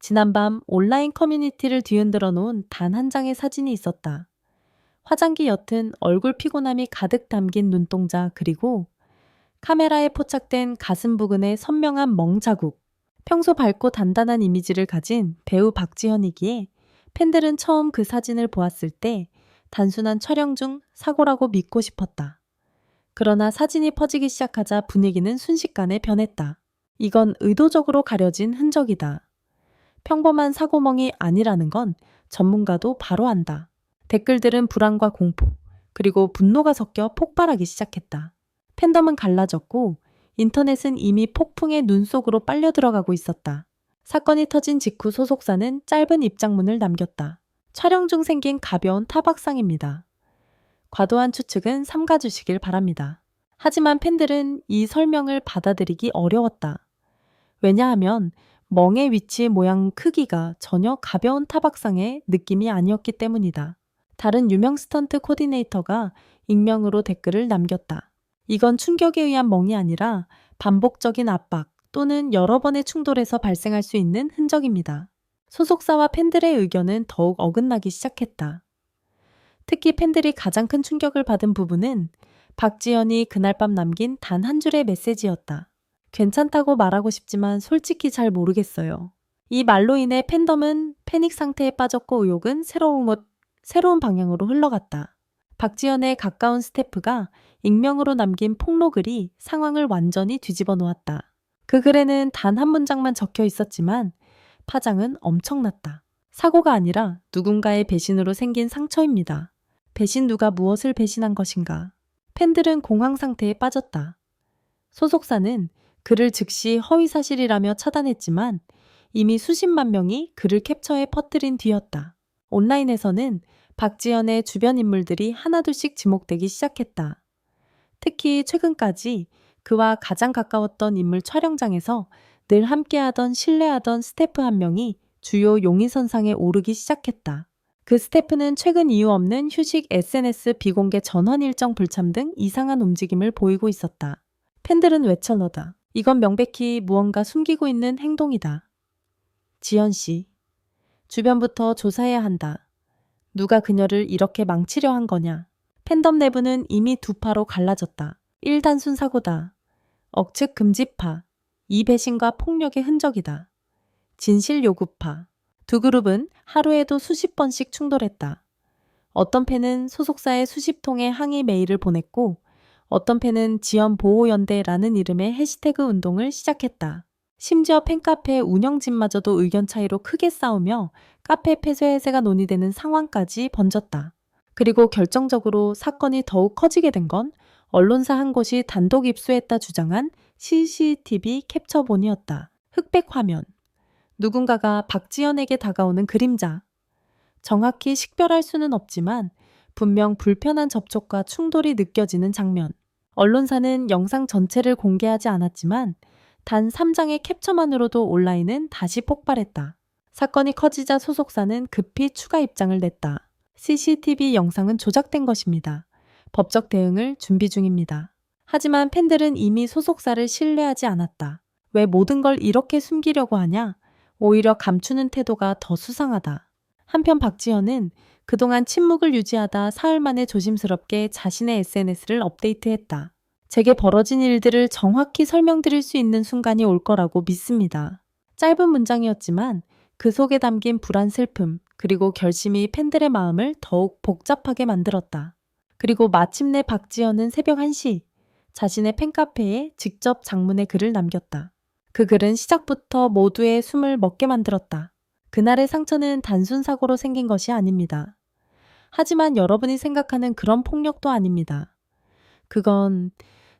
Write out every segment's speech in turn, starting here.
지난밤 온라인 커뮤니티를 뒤흔들어 놓은 단 한 장의 사진이 있었다. 화장기 옅은 얼굴 피곤함이 가득 담긴 눈동자, 그리고 카메라에 포착된 가슴 부근의 선명한 멍 자국. 평소 밝고 단단한 이미지를 가진 배우 박지현이기에 팬들은 처음 그 사진을 보았을 때 단순한 촬영 중 사고라고 믿고 싶었다. 그러나 사진이 퍼지기 시작하자 분위기는 순식간에 변했다. 이건 의도적으로 가려진 흔적이다. 평범한 사고멍이 아니라는 건 전문가도 바로 안다. 댓글들은 불안과 공포, 그리고 분노가 섞여 폭발하기 시작했다. 팬덤은 갈라졌고 인터넷은 이미 폭풍의 눈 속으로 빨려 들어가고 있었다. 사건이 터진 직후 소속사는 짧은 입장문을 남겼다. 촬영 중 생긴 가벼운 타박상입니다. 과도한 추측은 삼가주시길 바랍니다. 하지만 팬들은 이 설명을 받아들이기 어려웠다. 왜냐하면 멍의 위치, 모양, 크기가 전혀 가벼운 타박상의 느낌이 아니었기 때문이다. 다른 유명 스턴트 코디네이터가 익명으로 댓글을 남겼다. 이건 충격에 의한 멍이 아니라 반복적인 압박 또는 여러 번의 충돌에서 발생할 수 있는 흔적입니다. 소속사와 팬들의 의견은 더욱 어긋나기 시작했다. 특히 팬들이 가장 큰 충격을 받은 부분은 박지현이 그날 밤 남긴 단 한 줄의 메시지였다. 괜찮다고 말하고 싶지만 솔직히 잘 모르겠어요. 이 말로 인해 팬덤은 패닉 상태에 빠졌고 의혹은 새로운 방향으로 흘러갔다. 박지현의 가까운 스태프가 익명으로 남긴 폭로글이 상황을 완전히 뒤집어 놓았다. 그 글에는 단 한 문장만 적혀 있었지만 파장은 엄청났다. 사고가 아니라 누군가의 배신으로 생긴 상처입니다. 배신, 누가 무엇을 배신한 것인가? 팬들은 공황 상태에 빠졌다. 소속사는 글을 즉시 허위사실이라며 차단했지만 이미 수십만 명이 글을 캡처해 퍼뜨린 뒤였다. 온라인에서는 박지현의 주변 인물들이 하나둘씩 지목되기 시작했다. 특히 최근까지 그와 가장 가까웠던 인물 촬영장에서 늘 함께하던 신뢰하던 스태프 한 명이 주요 용의선상에 오르기 시작했다. 그 스태프는 최근 이유 없는 휴식, SNS 비공개 전원 일정 불참 등 이상한 움직임을 보이고 있었다. 팬들은 외쳐넣다. 이건 명백히 무언가 숨기고 있는 행동이다. 지연 씨, 주변부터 조사해야 한다. 누가 그녀를 이렇게 망치려 한 거냐? 팬덤 내부는 이미 두 파로 갈라졌다. 1. 단순 사고다. 억측 금지파. 2. 배신과 폭력의 흔적이다. 진실 요구파. 두 그룹은 하루에도 수십 번씩 충돌했다. 어떤 팬은 소속사에 수십 통의 항의 메일을 보냈고 어떤 팬은 지연보호연대라는 이름의 해시태그 운동을 시작했다. 심지어 팬카페 운영진마저도 의견 차이로 크게 싸우며 카페 폐쇄 해제가 논의되는 상황까지 번졌다. 그리고 결정적으로 사건이 더욱 커지게 된 건 언론사 한 곳이 단독 입수했다 주장한 CCTV 캡처본이었다. 흑백 화면. 누군가가 박지현에게 다가오는 그림자. 정확히 식별할 수는 없지만 분명 불편한 접촉과 충돌이 느껴지는 장면. 언론사는 영상 전체를 공개하지 않았지만 단 3장의 캡처만으로도 온라인은 다시 폭발했다. 사건이 커지자 소속사는 급히 추가 입장을 냈다. CCTV 영상은 조작된 것입니다. 법적 대응을 준비 중입니다. 하지만 팬들은 이미 소속사를 신뢰하지 않았다. 왜 모든 걸 이렇게 숨기려고 하냐? 오히려 감추는 태도가 더 수상하다. 한편 박지현은 그동안 침묵을 유지하다 사흘 만에 조심스럽게 자신의 SNS를 업데이트했다. 제게 벌어진 일들을 정확히 설명드릴 수 있는 순간이 올 거라고 믿습니다. 짧은 문장이었지만 그 속에 담긴 불안, 슬픔, 그리고 결심이 팬들의 마음을 더욱 복잡하게 만들었다. 그리고 마침내 박지현은 새벽 1시 자신의 팬카페에 직접 장문의 글을 남겼다. 그 글은 시작부터 모두의 숨을 멎게 만들었다. 그날의 상처는 단순 사고로 생긴 것이 아닙니다. 하지만 여러분이 생각하는 그런 폭력도 아닙니다. 그건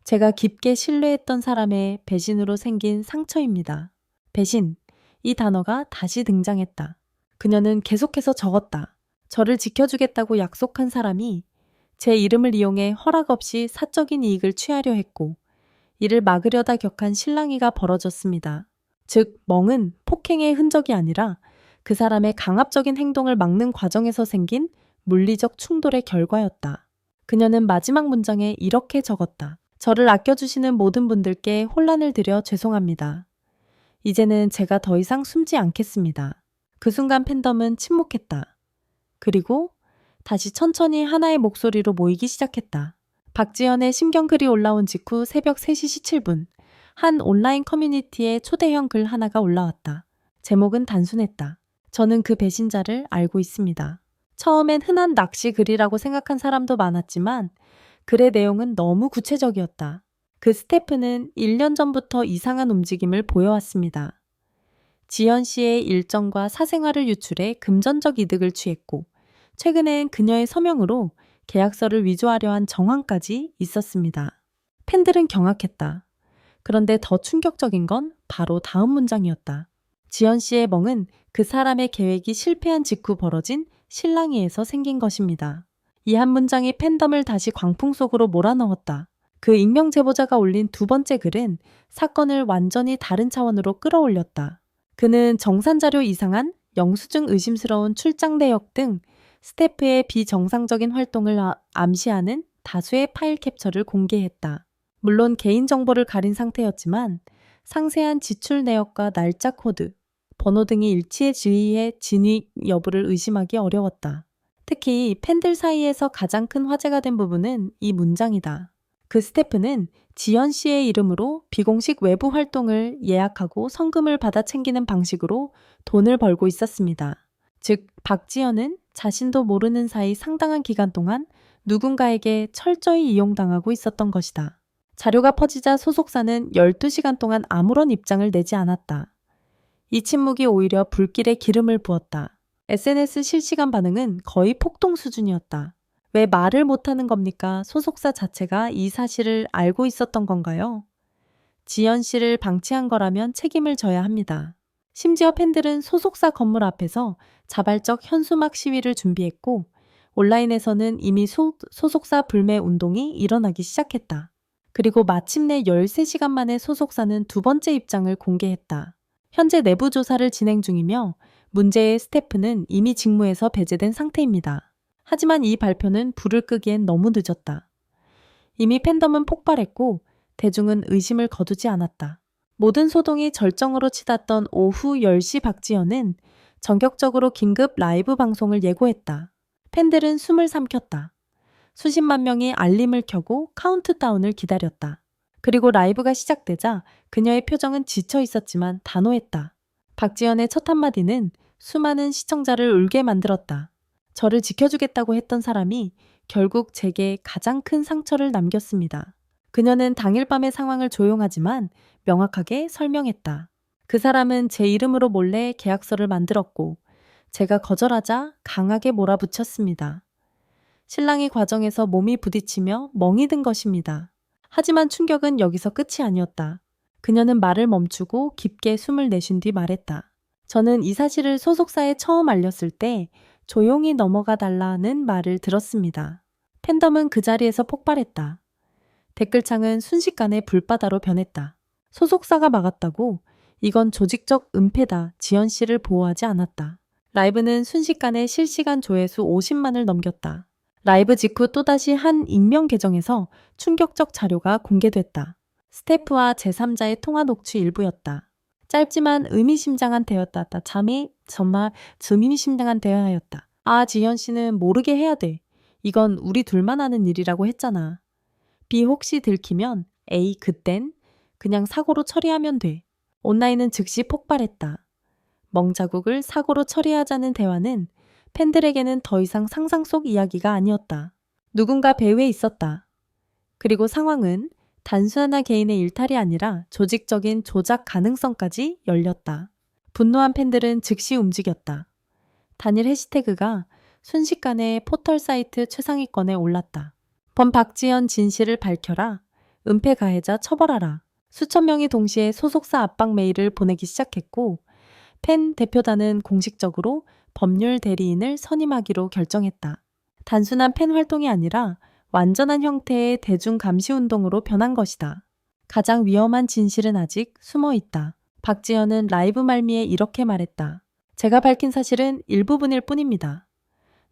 제가 깊게 신뢰했던 사람의 배신으로 생긴 상처입니다. 배신, 이 단어가 다시 등장했다. 그녀는 계속해서 적었다. 저를 지켜주겠다고 약속한 사람이 제 이름을 이용해 허락 없이 사적인 이익을 취하려 했고 이를 막으려다 격한 실랑이가 벌어졌습니다. 즉, 멍은 폭행의 흔적이 아니라 그 사람의 강압적인 행동을 막는 과정에서 생긴 물리적 충돌의 결과였다. 그녀는 마지막 문장에 이렇게 적었다. 저를 아껴주시는 모든 분들께 혼란을 드려 죄송합니다. 이제는 제가 더 이상 숨지 않겠습니다. 그 순간 팬덤은 침묵했다. 그리고 다시 천천히 하나의 목소리로 모이기 시작했다. 박지연의 심경글이 올라온 직후 새벽 3시 17분, 한 온라인 커뮤니티에 초대형 글 하나가 올라왔다. 제목은 단순했다. 저는 그 배신자를 알고 있습니다. 처음엔 흔한 낚시 글이라고 생각한 사람도 많았지만 글의 내용은 너무 구체적이었다. 그 스태프는 1년 전부터 이상한 움직임을 보여왔습니다. 지연 씨의 일정과 사생활을 유출해 금전적 이득을 취했고 최근엔 그녀의 서명으로 계약서를 위조하려 한 정황까지 있었습니다. 팬들은 경악했다. 그런데 더 충격적인 건 바로 다음 문장이었다. 지연 씨의 멍은 그 사람의 계획이 실패한 직후 벌어진 실랑이에서 생긴 것입니다. 이 한 문장이 팬덤을 다시 광풍 속으로 몰아넣었다. 그 익명 제보자가 올린 두 번째 글은 사건을 완전히 다른 차원으로 끌어올렸다. 그는 정산자료 이상한 영수증 의심스러운 출장 내역 등 스태프의 비정상적인 활동을 암시하는 다수의 파일 캡처를 공개했다. 물론 개인정보를 가린 상태였지만 상세한 지출 내역과 날짜 코드, 번호 등이 일치해 지휘의 진위 여부를 의심하기 어려웠다. 특히 팬들 사이에서 가장 큰 화제가 된 부분은 이 문장이다. 그 스태프는 지연 씨의 이름으로 비공식 외부 활동을 예약하고 성금을 받아 챙기는 방식으로 돈을 벌고 있었습니다. 즉, 박지연은 자신도 모르는 사이 상당한 기간 동안 누군가에게 철저히 이용당하고 있었던 것이다. 자료가 퍼지자 소속사는 12시간 동안 아무런 입장을 내지 않았다. 이 침묵이 오히려 불길에 기름을 부었다. SNS 실시간 반응은 거의 폭동 수준이었다. 왜 말을 못하는 겁니까? 소속사 자체가 이 사실을 알고 있었던 건가요? 지연 씨를 방치한 거라면 책임을 져야 합니다. 심지어 팬들은 소속사 건물 앞에서 자발적 현수막 시위를 준비했고 온라인에서는 이미 소속사 불매 운동이 일어나기 시작했다. 그리고 마침내 13시간 만에 소속사는 두 번째 입장을 공개했다. 현재 내부 조사를 진행 중이며 문제의 스태프는 이미 직무에서 배제된 상태입니다. 하지만 이 발표는 불을 끄기엔 너무 늦었다. 이미 팬덤은 폭발했고 대중은 의심을 거두지 않았다. 모든 소동이 절정으로 치닫던 오후 10시 박지연은 전격적으로 긴급 라이브 방송을 예고했다. 팬들은 숨을 삼켰다. 수십만 명이 알림을 켜고 카운트다운을 기다렸다. 그리고 라이브가 시작되자 그녀의 표정은 지쳐 있었지만 단호했다. 박지연의 첫 한마디는 수많은 시청자를 울게 만들었다. 저를 지켜주겠다고 했던 사람이 결국 제게 가장 큰 상처를 남겼습니다. 그녀는 당일 밤의 상황을 조용하지만 명확하게 설명했다. 그 사람은 제 이름으로 몰래 계약서를 만들었고 제가 거절하자 강하게 몰아붙였습니다. 신랑이 과정에서 몸이 부딪히며 멍이 든 것입니다. 하지만 충격은 여기서 끝이 아니었다. 그녀는 말을 멈추고 깊게 숨을 내쉰 뒤 말했다. 저는 이 사실을 소속사에 처음 알렸을 때 조용히 넘어가 달라는 말을 들었습니다. 팬덤은 그 자리에서 폭발했다. 댓글창은 순식간에 불바다로 변했다. 소속사가 막았다고? 이건 조직적 은폐다. 지연 씨를 보호하지 않았다. 라이브는 순식간에 실시간 조회수 50만을 넘겼다. 라이브 직후 또다시 한 익명 계정에서 충격적 자료가 공개됐다. 스태프와 제3자의 통화 녹취 일부였다. 짧지만 의미심장한 대화였다. 정말 의미심장한 대화였다. 아, 지연 씨는 모르게 해야 돼. 이건 우리 둘만 아는 일이라고 했잖아. B 혹시 들키면 A 그땐 그냥 사고로 처리하면 돼. 온라인은 즉시 폭발했다. 멍자국을 사고로 처리하자는 대화는 팬들에게는 더 이상 상상 속 이야기가 아니었다. 누군가 배후에 있었다. 그리고 상황은 단순한 개인의 일탈이 아니라 조직적인 조작 가능성까지 열렸다. 분노한 팬들은 즉시 움직였다. 단일 해시태그가 순식간에 포털 사이트 최상위권에 올랐다. 범 박지연 진실을 밝혀라. 은폐 가해자 처벌하라. 수천 명이 동시에 소속사 압박 메일을 보내기 시작했고 팬 대표단은 공식적으로 법률 대리인을 선임하기로 결정했다. 단순한 팬 활동이 아니라 완전한 형태의 대중 감시 운동으로 변한 것이다. 가장 위험한 진실은 아직 숨어 있다. 박지연은 라이브 말미에 이렇게 말했다. 제가 밝힌 사실은 일부분일 뿐입니다.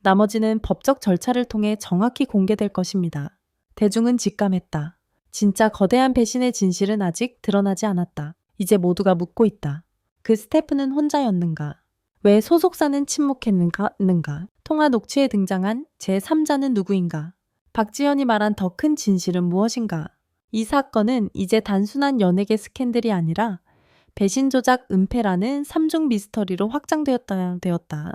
나머지는 법적 절차를 통해 정확히 공개될 것입니다. 대중은 직감했다. 진짜 거대한 배신의 진실은 아직 드러나지 않았다. 이제 모두가 묻고 있다. 그 스태프는 혼자였는가? 왜 소속사는 침묵했는가? 통화 녹취에 등장한 제3자는 누구인가? 박지현이 말한 더 큰 진실은 무엇인가? 이 사건은 이제 단순한 연예계 스캔들이 아니라 배신 조작 은폐라는 삼중 미스터리로 확장되었다.